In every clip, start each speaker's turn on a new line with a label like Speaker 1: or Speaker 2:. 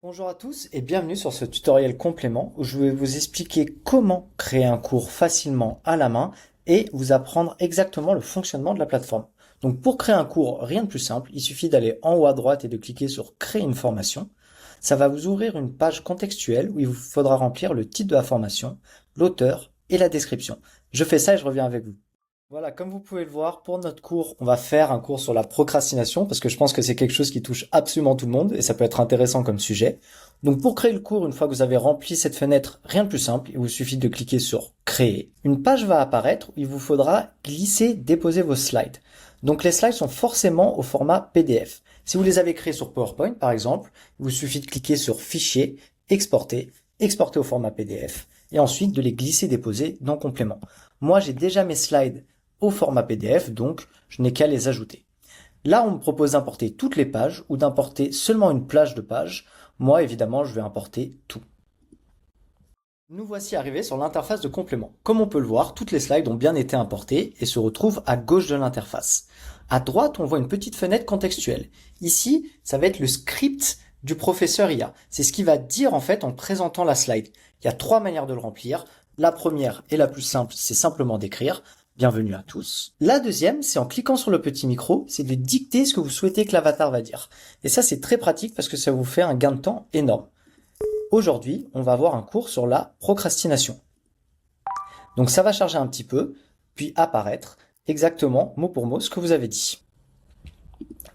Speaker 1: Bonjour à tous et bienvenue sur ce tutoriel complément où je vais vous expliquer comment créer un cours facilement à la main et vous apprendre exactement le fonctionnement de la plateforme. Donc pour créer un cours, rien de plus simple, il suffit d'aller en haut à droite et de cliquer sur créer une formation. Ça va vous ouvrir une page contextuelle où il vous faudra remplir le titre de la formation, l'auteur et la description. Je fais ça et je reviens avec vous. Voilà, comme vous pouvez le voir, pour notre cours, on va faire un cours sur la procrastination parce que je pense que c'est quelque chose qui touche absolument tout le monde et ça peut être intéressant comme sujet. Donc pour créer le cours, une fois que vous avez rempli cette fenêtre, rien de plus simple, il vous suffit de cliquer sur créer. Une page va apparaître où il vous faudra glisser, déposer vos slides. Donc les slides sont forcément au format PDF. Si vous les avez créés sur PowerPoint par exemple, il vous suffit de cliquer sur fichier, exporter, exporter au format PDF et ensuite de les glisser, déposer dans complément. Moi j'ai déjà mes slides au format PDF, donc je n'ai qu'à les ajouter. Là, on me propose d'importer toutes les pages ou d'importer seulement une plage de pages. Moi, évidemment, je vais importer tout. Nous voici arrivés sur l'interface de complément. Comme on peut le voir, toutes les slides ont bien été importées et se retrouvent à gauche de l'interface. À droite, on voit une petite fenêtre contextuelle. Ici, ça va être le script du professeur IA. C'est ce qu'il va dire en fait en présentant la slide. Il y a trois manières de le remplir. La première et la plus simple, c'est simplement d'écrire. Bienvenue à tous. La deuxième, c'est en cliquant sur le petit micro, c'est de dicter ce que vous souhaitez que l'avatar va dire. Et ça, c'est très pratique parce que ça vous fait un gain de temps énorme. Aujourd'hui, on va avoir un cours sur la procrastination. Donc ça va charger un petit peu, puis apparaître exactement mot pour mot ce que vous avez dit.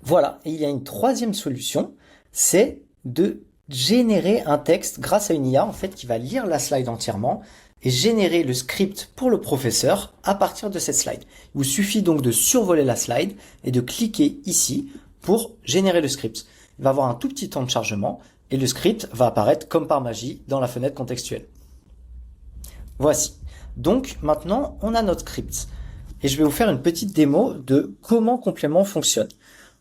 Speaker 1: Voilà, et il y a une troisième solution, c'est de générer un texte grâce à une IA en fait qui va lire la slide entièrement et générer le script pour le professeur à partir de cette slide. Il vous suffit donc de survoler la slide et de cliquer ici pour générer le script. Il va avoir un tout petit temps de chargement et le script va apparaître comme par magie dans la fenêtre contextuelle. Voici. Donc maintenant, on a notre script. Et je vais vous faire une petite démo de comment complément fonctionne.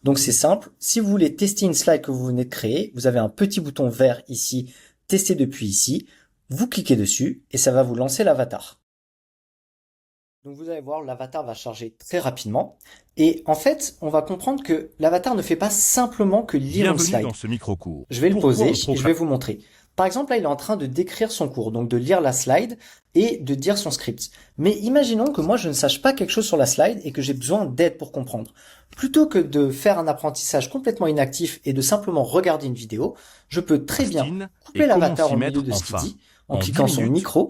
Speaker 1: Donc c'est simple, si vous voulez tester une slide que vous venez de créer, vous avez un petit bouton vert ici, tester depuis ici, vous cliquez dessus et ça va vous lancer l'avatar. Donc vous allez voir, l'avatar va charger très rapidement. Et en fait, on va comprendre que l'avatar ne fait pas simplement que lire une slide.
Speaker 2: Dans ce micro-cours.
Speaker 1: Je vais le poser et je vais vous montrer. Par exemple, là, il est en train de décrire son cours, donc de lire la slide et de dire son script. Mais imaginons que moi, je ne sache pas quelque chose sur la slide et que j'ai besoin d'aide pour comprendre. Plutôt que de faire un apprentissage complètement inactif et de simplement regarder une vidéo, je peux très bien couper l'avatar au milieu de ce qu'il dit en cliquant sur micro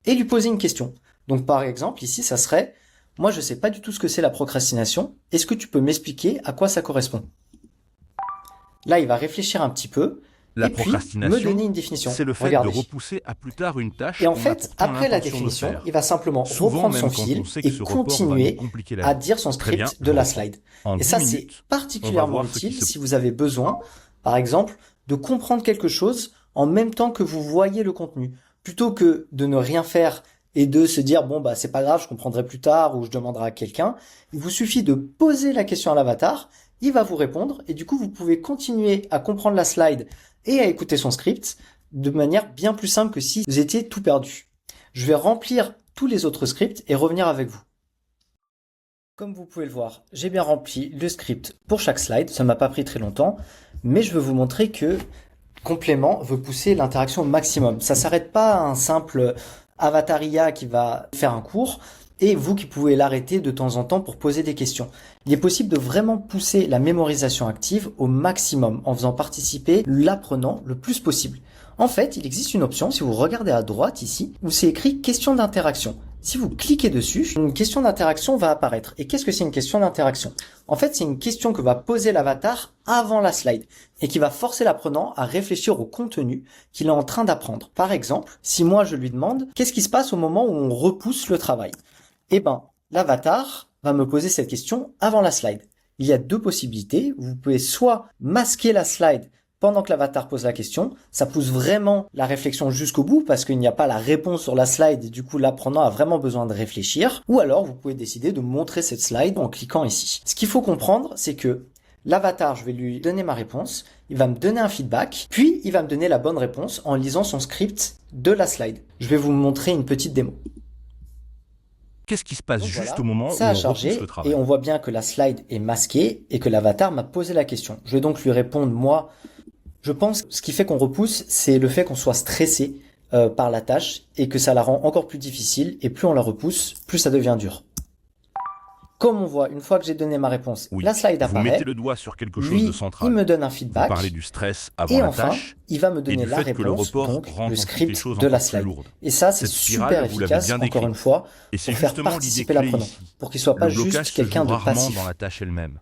Speaker 1: et lui poser une question. Donc par exemple, ici, ça serait « Moi, je sais pas du tout ce que c'est la procrastination. Est-ce que tu peux m'expliquer à quoi ça correspond ?» Là, il va réfléchir un petit peu
Speaker 2: La
Speaker 1: et puis me donner une définition.
Speaker 2: C'est le fait
Speaker 1: Regardez.
Speaker 2: de repousser à plus tard une tâche.
Speaker 1: Et en fait, après la définition, il va simplement reprendre son fil et continuer à dire son script de la slide. Et ça, c'est particulièrement utile si vous avez besoin, par exemple, de comprendre quelque chose en même temps que vous voyez le contenu. Plutôt que de ne rien faire et de se dire, bon, bah, c'est pas grave, je comprendrai plus tard ou je demanderai à quelqu'un, il vous suffit de poser la question à l'avatar, il va vous répondre et du coup, vous pouvez continuer à comprendre la slide et à écouter son script de manière bien plus simple que si vous étiez tout perdu. Je vais remplir tous les autres scripts et revenir avec vous. Comme vous pouvez le voir, j'ai bien rempli le script pour chaque slide, ça m'a pas pris très longtemps, mais je veux vous montrer que complément veut pousser l'interaction au maximum. Ça s'arrête pas à un simple avatar IA qui va faire un cours, et vous qui pouvez l'arrêter de temps en temps pour poser des questions. Il est possible de vraiment pousser la mémorisation active au maximum en faisant participer l'apprenant le plus possible. En fait, il existe une option, si vous regardez à droite ici, où c'est écrit question d'interaction. Si vous cliquez dessus, une question d'interaction va apparaître. Et qu'est-ce que c'est une question d'interaction? En fait, c'est une question que va poser l'avatar avant la slide et qui va forcer l'apprenant à réfléchir au contenu qu'il est en train d'apprendre. Par exemple, si moi je lui demande qu'est-ce qui se passe au moment où on repousse le travail? Eh ben, l'avatar va me poser cette question avant la slide. Il y a deux possibilités. Vous pouvez soit masquer la slide pendant que l'avatar pose la question, ça pousse vraiment la réflexion jusqu'au bout parce qu'il n'y a pas la réponse sur la slide et du coup l'apprenant a vraiment besoin de réfléchir. Ou alors vous pouvez décider de montrer cette slide en cliquant ici. Ce qu'il faut comprendre, c'est que l'avatar, je vais lui donner ma réponse, il va me donner un feedback, puis il va me donner la bonne réponse en lisant son script de la slide. Je vais vous montrer une petite démo.
Speaker 2: Qu'est-ce qui se passe juste au moment où
Speaker 1: ça a
Speaker 2: on
Speaker 1: chargé
Speaker 2: repousse le travail?
Speaker 1: et on voit bien que la slide est masquée et que l'avatar m'a posé la question. Je vais donc lui répondre, moi, Je pense que ce qui fait qu'on repousse, c'est le fait qu'on soit stressé par la tâche et que ça la rend encore plus difficile. Et plus on la repousse, plus ça devient dur. Comme on voit, une fois que j'ai donné ma réponse,
Speaker 2: Oui.
Speaker 1: la slide
Speaker 2: Vous
Speaker 1: apparaît.
Speaker 2: mettez le doigt sur quelque chose
Speaker 1: Lui,
Speaker 2: de central.
Speaker 1: il me donne un
Speaker 2: Vous
Speaker 1: feedback.
Speaker 2: parlez du stress avant
Speaker 1: Et
Speaker 2: la
Speaker 1: enfin,
Speaker 2: tâche
Speaker 1: il va me
Speaker 2: et
Speaker 1: donner
Speaker 2: du
Speaker 1: la
Speaker 2: fait que le
Speaker 1: réponse,
Speaker 2: report
Speaker 1: donc
Speaker 2: rend
Speaker 1: le
Speaker 2: ensuite les
Speaker 1: script
Speaker 2: choses
Speaker 1: de la
Speaker 2: encore plus
Speaker 1: slide.
Speaker 2: lourdes.
Speaker 1: Et ça, c'est
Speaker 2: Cette spirale,
Speaker 1: super
Speaker 2: vous l'avez
Speaker 1: efficace,
Speaker 2: bien
Speaker 1: encore
Speaker 2: décrit.
Speaker 1: une fois,
Speaker 2: Et c'est
Speaker 1: pour faire
Speaker 2: justement
Speaker 1: participer
Speaker 2: l'idée clé
Speaker 1: l'apprenant,
Speaker 2: ici.
Speaker 1: pour qu'il soit pas
Speaker 2: Le blocage
Speaker 1: juste
Speaker 2: se
Speaker 1: quelqu'un
Speaker 2: joue
Speaker 1: de
Speaker 2: rarement
Speaker 1: passif.
Speaker 2: dans la tâche elle-même.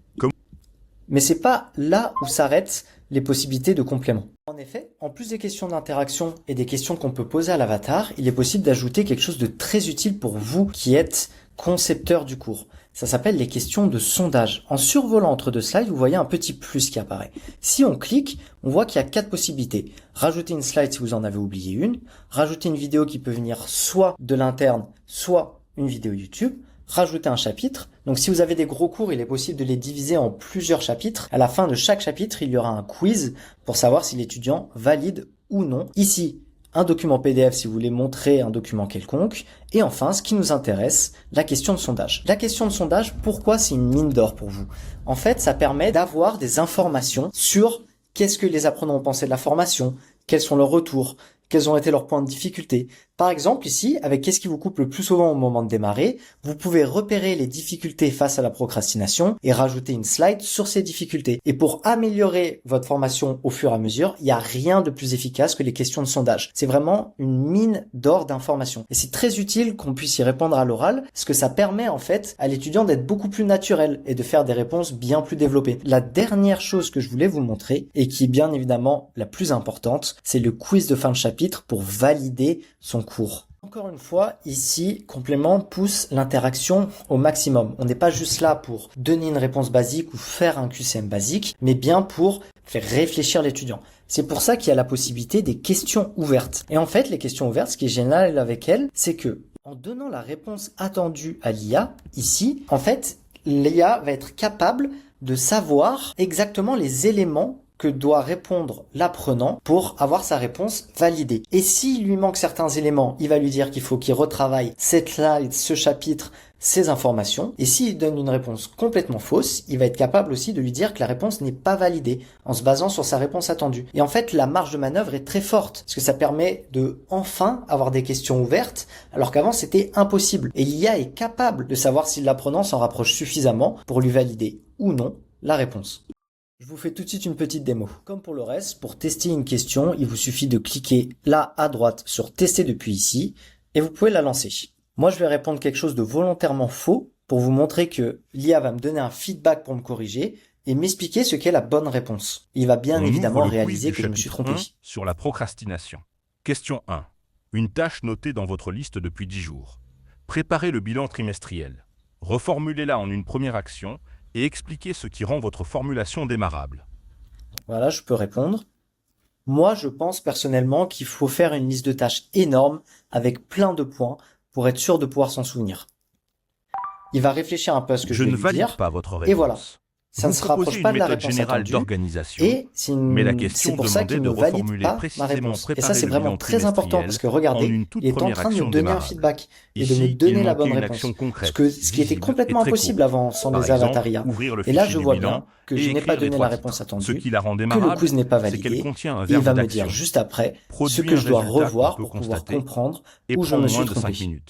Speaker 1: Mais c'est pas là où s'arrêtent les possibilités de complément. En effet, en plus des questions d'interaction et des questions qu'on peut poser à l'avatar, il est possible d'ajouter quelque chose de très utile pour vous qui êtes concepteur du cours. Ça s'appelle les questions de sondage. En survolant entre deux slides, vous voyez un petit plus qui apparaît. Si on clique, on voit qu'il y a 4 possibilités. Rajouter une slide si vous en avez oublié une, rajouter une vidéo qui peut venir soit de l'interne, soit une vidéo YouTube, rajouter un chapitre. Donc si vous avez des gros cours, il est possible de les diviser en plusieurs chapitres. À la fin de chaque chapitre, il y aura un quiz pour savoir si l'étudiant valide ou non. Ici, un document PDF si vous voulez montrer un document quelconque. Et enfin, ce qui nous intéresse, la question de sondage. La question de sondage, pourquoi c'est une mine d'or pour vous? En fait, ça permet d'avoir des informations sur qu'est-ce que les apprenants ont pensé de la formation, quels sont leurs retours, quels ont été leurs points de difficulté. Par exemple, ici, avec qu'est-ce qui vous coupe le plus souvent au moment de démarrer, vous pouvez repérer les difficultés face à la procrastination et rajouter une slide sur ces difficultés. Et pour améliorer votre formation au fur et à mesure, il n'y a rien de plus efficace que les questions de sondage. C'est vraiment une mine d'or d'informations. Et c'est très utile qu'on puisse y répondre à l'oral, parce que ça permet en fait à l'étudiant d'être beaucoup plus naturel et de faire des réponses bien plus développées. La dernière chose que je voulais vous montrer, et qui est bien évidemment la plus importante, c'est le quiz de fin de chapitre pour valider son cours. Encore une fois, ici, complément pousse l'interaction au maximum. On n'est pas juste là pour donner une réponse basique ou faire un QCM basique, mais bien pour faire réfléchir l'étudiant. C'est pour ça qu'il y a la possibilité des questions ouvertes. Et en fait, les questions ouvertes, ce qui est génial avec elles, c'est que en donnant la réponse attendue à l'IA, ici, en fait, l'IA va être capable de savoir exactement les éléments que doit répondre l'apprenant pour avoir sa réponse validée. Et s'il lui manque certains éléments, il va lui dire qu'il faut qu'il retravaille cette slide, ce chapitre, ces informations. Et s'il donne une réponse complètement fausse, il va être capable aussi de lui dire que la réponse n'est pas validée en se basant sur sa réponse attendue. Et en fait, la marge de manœuvre est très forte parce que ça permet de enfin avoir des questions ouvertes alors qu'avant c'était impossible. Et l'IA est capable de savoir si l'apprenant s'en rapproche suffisamment pour lui valider ou non la réponse. Je vous fais tout de suite une petite démo. Comme pour le reste, pour tester une question, il vous suffit de cliquer là à droite sur tester depuis ici et vous pouvez la lancer. Moi, je vais répondre quelque chose de volontairement faux pour vous montrer que l'IA va me donner un feedback pour me corriger et m'expliquer ce qu'est la bonne réponse. Il va bien évidemment réaliser que je me suis trompé.
Speaker 2: Sur la procrastination. Question 1. Une tâche notée dans votre liste depuis 10 jours. Préparez le bilan trimestriel. Reformulez-la en une première action et expliquez ce qui rend votre formulation démarrable.
Speaker 1: Voilà, je peux répondre. Moi, je pense personnellement qu'il faut faire une liste de tâches énorme avec plein de points pour être sûr de pouvoir s'en souvenir. Il va réfléchir un peu à ce que je vais lui dire.
Speaker 2: Je ne valide pas votre réponse.
Speaker 1: Et voilà. Ça ne se rapproche pas de la réponse attendue. Et c'est pour ça qu'il ne valide pas ma réponse. Et ça, c'est vraiment très important parce que regardez, il est en train de me donner un feedback et de me donner la bonne réponse. Ce qui était complètement impossible avant sans les avatars IA. Et là, je vois bien que je n'ai pas donné la réponse attendue, que le quiz n'est pas validé. Et il va me dire juste après ce que je dois revoir pour pouvoir comprendre où je me suis trompé.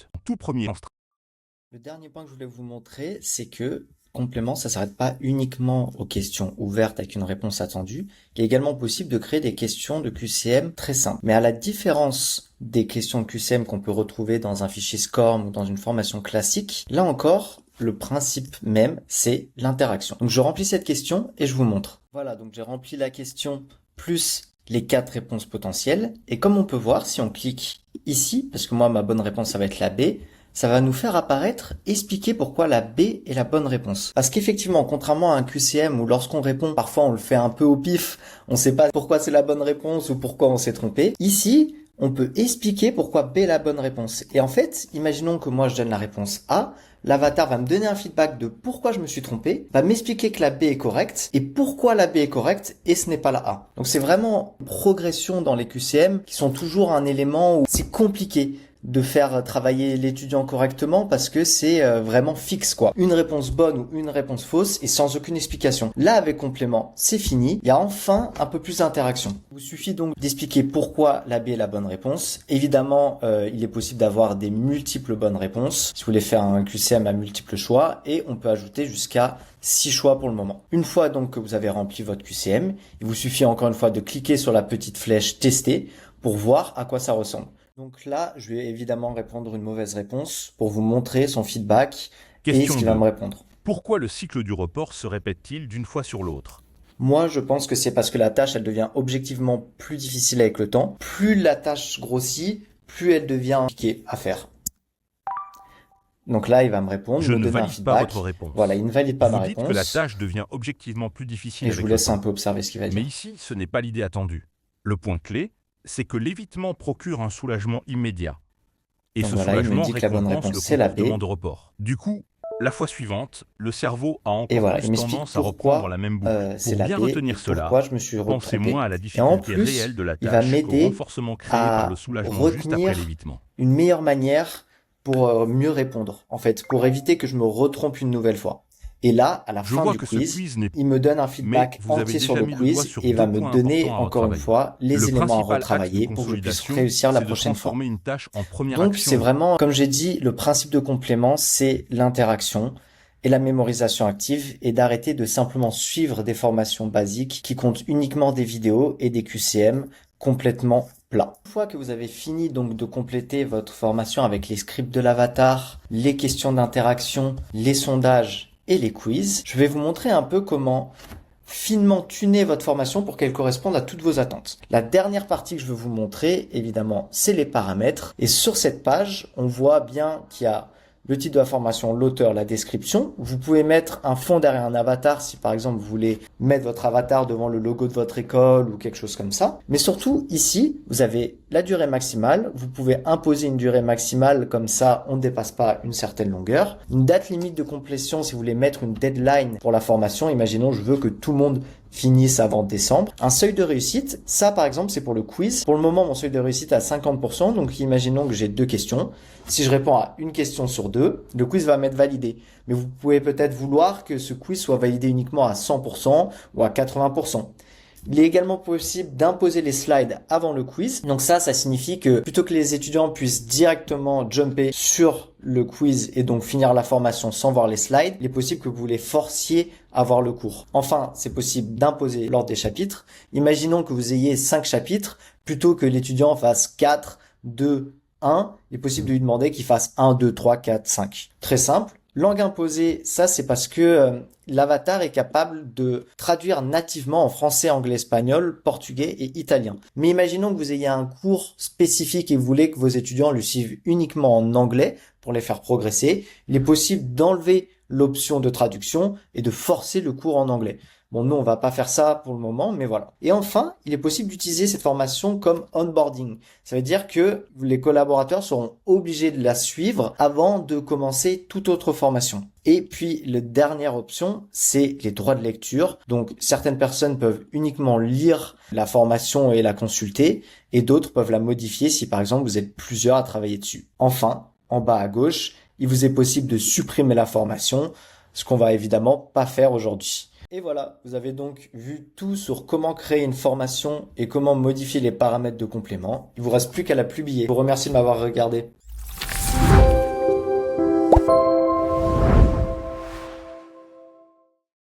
Speaker 1: Le dernier point que je voulais vous montrer, c'est que complément, ça s'arrête pas uniquement aux questions ouvertes avec une réponse attendue. Il est également possible de créer des questions de QCM très simples. Mais à la différence des questions de QCM qu'on peut retrouver dans un fichier SCORM ou dans une formation classique, là encore, le principe même, c'est l'interaction. Donc je remplis cette question et je vous montre. Voilà, donc j'ai rempli la question plus les 4 réponses potentielles. Et comme on peut voir, si on clique ici, parce que moi ma bonne réponse ça va être la B, ça va nous faire apparaître, expliquer pourquoi la B est la bonne réponse. Parce qu'effectivement, contrairement à un QCM où lorsqu'on répond, parfois on le fait un peu au pif, on sait pas pourquoi c'est la bonne réponse ou pourquoi on s'est trompé. Ici, on peut expliquer pourquoi B est la bonne réponse. Et en fait, imaginons que moi je donne la réponse A, l'avatar va me donner un feedback de pourquoi je me suis trompé, va m'expliquer que la B est correcte et pourquoi la B est correcte et ce n'est pas la A. Donc c'est vraiment une progression dans les QCM qui sont toujours un élément où c'est compliqué de faire travailler l'étudiant correctement parce que c'est vraiment fixe quoi. Une réponse bonne ou une réponse fausse et sans aucune explication. Là avec complément, c'est fini. Il y a enfin un peu plus d'interaction. Il vous suffit donc d'expliquer pourquoi la B est la bonne réponse. Évidemment, il est possible d'avoir des multiples bonnes réponses si vous voulez faire un QCM à multiples choix et on peut ajouter jusqu'à 6 choix pour le moment. Une fois donc que vous avez rempli votre QCM, il vous suffit encore une fois de cliquer sur la petite flèche tester pour voir à quoi ça ressemble. Donc là, je vais évidemment répondre une mauvaise réponse pour vous montrer son feedback et ce
Speaker 2: Question
Speaker 1: qu'il va
Speaker 2: 2.
Speaker 1: me répondre.
Speaker 2: Pourquoi le cycle du report se répète-t-il d'une fois sur l'autre?
Speaker 1: Moi, je pense que c'est parce que la tâche, elle devient objectivement plus difficile avec le temps. Plus la tâche grossit, plus elle devient compliquée à faire. Donc là, il va me répondre,
Speaker 2: Je
Speaker 1: me
Speaker 2: ne
Speaker 1: donner un
Speaker 2: valide pas
Speaker 1: feedback.
Speaker 2: votre réponse.
Speaker 1: Voilà, il ne valide pas ma
Speaker 2: Vous dites que la
Speaker 1: réponse.
Speaker 2: tâche devient objectivement plus difficile
Speaker 1: Et je
Speaker 2: avec
Speaker 1: vous
Speaker 2: le
Speaker 1: laisse un
Speaker 2: temps.
Speaker 1: peu observer ce qu'il va
Speaker 2: Mais
Speaker 1: dire.
Speaker 2: ici, ce n'est pas l'idée attendue. Le point clé, c'est que l'évitement procure un soulagement immédiat. Et
Speaker 1: Donc
Speaker 2: ce
Speaker 1: voilà, il me
Speaker 2: soulagement
Speaker 1: dit que la bonne
Speaker 2: récompense
Speaker 1: réponse,
Speaker 2: le
Speaker 1: c'est la B.
Speaker 2: comportement de report. Du coup, la fois suivante, le cerveau a
Speaker 1: Et
Speaker 2: encore
Speaker 1: voilà, il
Speaker 2: plus
Speaker 1: m'explique
Speaker 2: tendance à reprendre
Speaker 1: pourquoi
Speaker 2: la même boucle.
Speaker 1: c'est
Speaker 2: Pour
Speaker 1: la
Speaker 2: bien
Speaker 1: B et
Speaker 2: retenir cela,
Speaker 1: pourquoi je me suis
Speaker 2: pensez
Speaker 1: retrompé.
Speaker 2: moins à la
Speaker 1: Et en
Speaker 2: difficulté
Speaker 1: plus,
Speaker 2: réelle de la
Speaker 1: il va
Speaker 2: tâche qu'au
Speaker 1: m'aider
Speaker 2: renforcement créé par le
Speaker 1: à
Speaker 2: soulagement juste après
Speaker 1: retenir
Speaker 2: l'évitement.
Speaker 1: une meilleure manière pour mieux répondre, en fait, pour éviter que je me retrompe une nouvelle fois. Et là, à la
Speaker 2: Je
Speaker 1: fin
Speaker 2: vois
Speaker 1: du
Speaker 2: que ce
Speaker 1: quiz,
Speaker 2: quiz n'est
Speaker 1: il me donne un
Speaker 2: mais
Speaker 1: feedback
Speaker 2: vous avez
Speaker 1: entier sur
Speaker 2: déjà
Speaker 1: le
Speaker 2: mis le doigt
Speaker 1: quiz
Speaker 2: sur
Speaker 1: et il va
Speaker 2: deux
Speaker 1: me
Speaker 2: points
Speaker 1: donner
Speaker 2: importants à
Speaker 1: encore une
Speaker 2: retravailler.
Speaker 1: fois les
Speaker 2: Le
Speaker 1: éléments à
Speaker 2: principal axe de
Speaker 1: retravailler pour que je puisse
Speaker 2: consolidation,
Speaker 1: réussir la
Speaker 2: c'est de
Speaker 1: prochaine fois.
Speaker 2: transformer une tâche en première
Speaker 1: Donc c'est
Speaker 2: action.
Speaker 1: vraiment, comme j'ai dit, le principe de complément, c'est l'interaction et la mémorisation active et d'arrêter de simplement suivre des formations basiques qui comptent uniquement des vidéos et des QCM complètement plats. Une fois que vous avez fini donc de compléter votre formation avec les scripts de l'avatar, les questions d'interaction, les sondages et les quiz, je vais vous montrer un peu comment finement tuner votre formation pour qu'elle corresponde à toutes vos attentes. La dernière partie que je veux vous montrer, évidemment, c'est les paramètres. Et sur cette page, on voit bien qu'il y a le titre de la formation, l'auteur, la description. Vous pouvez mettre un fond derrière un avatar si par exemple vous voulez mettre votre avatar devant le logo de votre école ou quelque chose comme ça. Mais surtout ici, vous avez la durée maximale. Vous pouvez imposer une durée maximale comme ça, on ne dépasse pas une certaine longueur. Une date limite de complétion si vous voulez mettre une deadline pour la formation. Imaginons, je veux que tout le monde finisse avant décembre. Un seuil de réussite, ça par exemple c'est pour le quiz. Pour le moment mon seuil de réussite est à 50%, donc imaginons que j'ai 2 questions. Si je réponds à une question sur 2, le quiz va m'être validé. Mais vous pouvez peut-être vouloir que ce quiz soit validé uniquement à 100% ou à 80%. Il est également possible d'imposer les slides avant le quiz. Donc ça signifie que plutôt que les étudiants puissent directement jumper sur le quiz et donc finir la formation sans voir les slides, il est possible que vous les forciez à voir le cours. Enfin, c'est possible d'imposer l'ordre des chapitres. Imaginons que vous ayez 5 chapitres, plutôt que l'étudiant fasse 4, 2, 1, il est possible de lui demander qu'il fasse 1, 2, 3, 4, 5. Très simple. Langue imposée, ça c'est parce que l'avatar est capable de traduire nativement en français, anglais, espagnol, portugais et italien. Mais imaginons que vous ayez un cours spécifique et vous voulez que vos étudiants le suivent uniquement en anglais pour les faire progresser. Il est possible d'enlever l'option de traduction et de forcer le cours en anglais. Bon, nous, on va pas faire ça pour le moment, mais voilà. Et enfin, il est possible d'utiliser cette formation comme onboarding. Ça veut dire que les collaborateurs seront obligés de la suivre avant de commencer toute autre formation. Et puis, la dernière option, c'est les droits de lecture. Donc, certaines personnes peuvent uniquement lire la formation et la consulter, et d'autres peuvent la modifier si, par exemple, vous êtes plusieurs à travailler dessus. Enfin, en bas à gauche, il vous est possible de supprimer la formation, ce qu'on va évidemment pas faire aujourd'hui. Et voilà, vous avez donc vu tout sur comment créer une formation et comment modifier les paramètres de complément. Il vous reste plus qu'à la publier. Je vous remercie de m'avoir regardé.